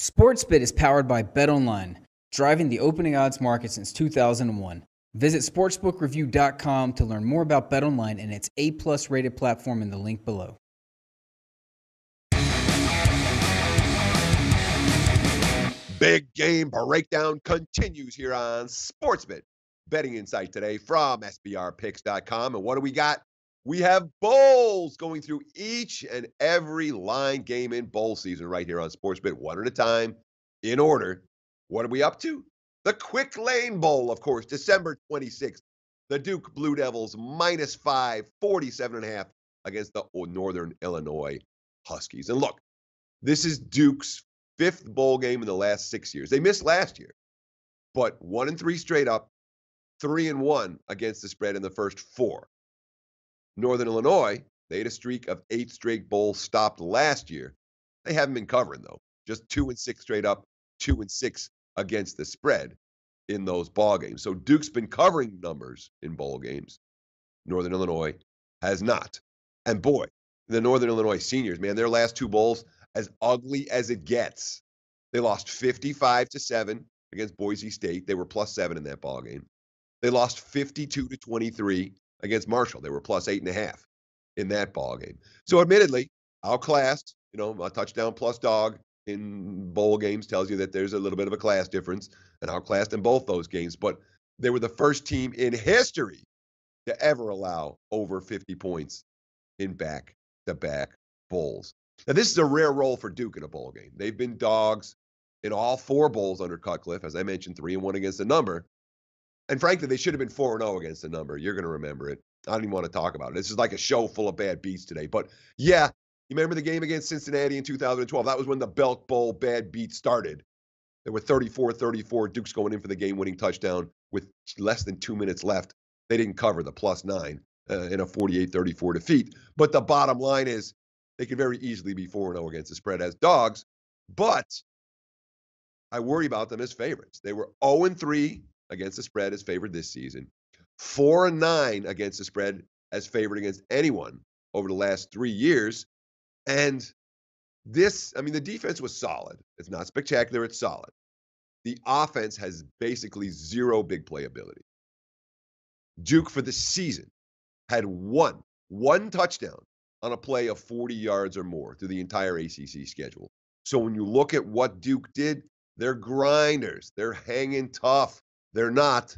SportsBit is powered by BetOnline, driving the opening odds market since 2001. Visit sportsbookreview.com to learn more about BetOnline and its A+ rated platform in the link below. Big game breakdown continues here on SportsBit. Betting insight today from SBRpicks.com. And what do we got? We have bowls going through each and every line game in bowl season right here on SportsBit, one at a time, in order. What are we up to? The Quick Lane Bowl, of course, December 26th. The Duke Blue Devils -5, 47.5 against the Northern Illinois Huskies. And look, this is Duke's fifth bowl game in the last 6 years. They missed last year, but 1-3 straight up, 3-1 against the spread in the first four. Northern Illinois, they had a streak of 8 straight bowls stopped last year. They haven't been covering, though. Just 2-6 straight up, 2-6 against the spread in those ball games. So Duke's been covering numbers in bowl games. Northern Illinois has not. And boy, the Northern Illinois seniors, man, their last two bowls, as ugly as it gets. They lost 55-7 against Boise State. They were +7 in that ball game. They lost 52-23 against Marshall. They were +8.5 in that ball game. So admittedly, outclassed, a touchdown plus dog in bowl games tells you that there's a little bit of a class difference, and outclassed in both those games. But they were the first team in history to ever allow over 50 points in back-to-back bowls. Now, this is a rare role for Duke in a bowl game. They've been dogs in all 4 bowls under Cutcliffe. As I mentioned, 3-1 against the number. And frankly, they should have been 4-0 against the number. You're going to remember it. I don't even want to talk about it. This is like a show full of bad beats today. But yeah, you remember the game against Cincinnati in 2012? That was when the Belk Bowl bad beat started. They were 34-34. Duke's going in for the game-winning touchdown with less than 2 minutes left. They didn't cover the +9 in a 48-34 defeat. But the bottom line is they could very easily be 4-0 against the spread as dogs. But I worry about them as favorites. They were 0-3 against the spread as favored this season. 4-9 against the spread as favored against anyone over the last 3 years. And the defense was solid. It's not spectacular, it's solid. The offense has basically zero big play ability. Duke for the season had one touchdown on a play of 40 yards or more through the entire ACC schedule. So when you look at what Duke did, they're grinders. They're hanging tough. They're not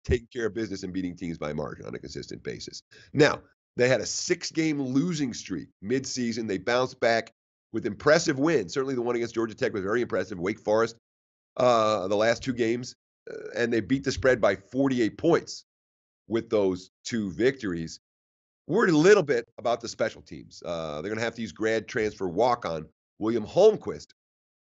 taking care of business and beating teams by margin on a consistent basis. Now, they had a 6-game losing streak midseason. They bounced back with impressive wins. Certainly the one against Georgia Tech was very impressive. Wake Forest, the last 2 games, and they beat the spread by 48 points with those 2 victories. Worried a little bit about the special teams. They're going to have to use grad transfer walk-on William Holmquist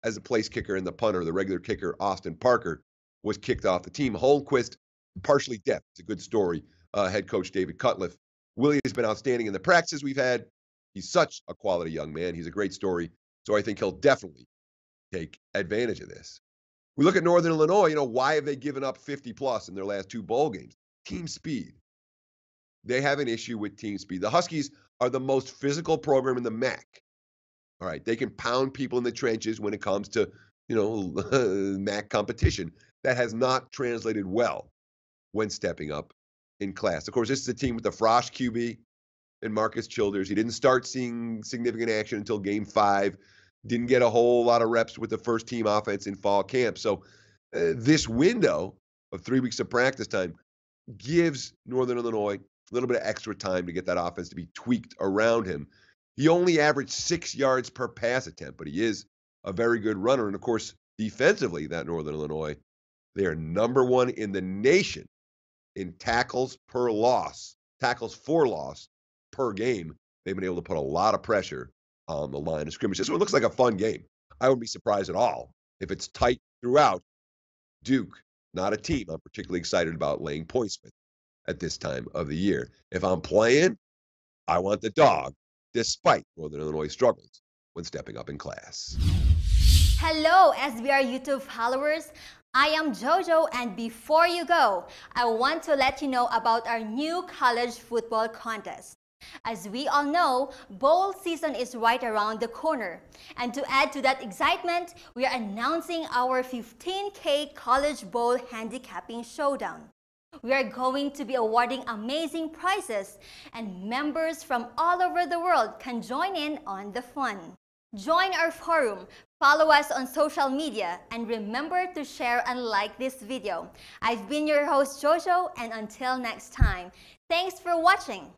as a place kicker, and the punter, the regular kicker, Austin Parker, was kicked off the team. Holmquist, partially deaf. It's a good story. Head coach David Cutcliffe. Willie has been outstanding in the practices we've had. He's such a quality young man. He's a great story. So I think he'll definitely take advantage of this. We look at Northern Illinois, why have they given up 50+ in their last 2 bowl games? Team speed. They have an issue with team speed. The Huskies are the most physical program in the MAC. All right, they can pound people in the trenches when it comes to, MAC competition. That has not translated well when stepping up in class. Of course, this is a team with the Frosh QB and Marcus Childers. He didn't start seeing significant action until game 5. Didn't get a whole lot of reps with the first team offense in fall camp. So this window of 3 weeks of practice time gives Northern Illinois a little bit of extra time to get that offense to be tweaked around him. He only averaged 6 yards per pass attempt, but he is a very good runner. And of course, defensively, that Northern Illinois, they are number 1 in the nation in tackles for loss per game. They've been able to put a lot of pressure on the line of scrimmage. So it looks like a fun game. I wouldn't be surprised at all if it's tight throughout. Duke, not a team I'm particularly excited about laying points with at this time of the year. If I'm playing, I want the dog, despite Northern Illinois' struggles when stepping up in class. Hello, SBR YouTube followers. I am JoJo, and before you go, I want to let you know about our new college football contest. As we all know, bowl season is right around the corner. And to add to that excitement, we are announcing our 15K College Bowl Handicapping Showdown. We are going to be awarding amazing prizes, and members from all over the world can join in on the fun. Join our forum, follow us on social media, and remember to share and like this video. I've been your host Jojo, and until next time, thanks for watching.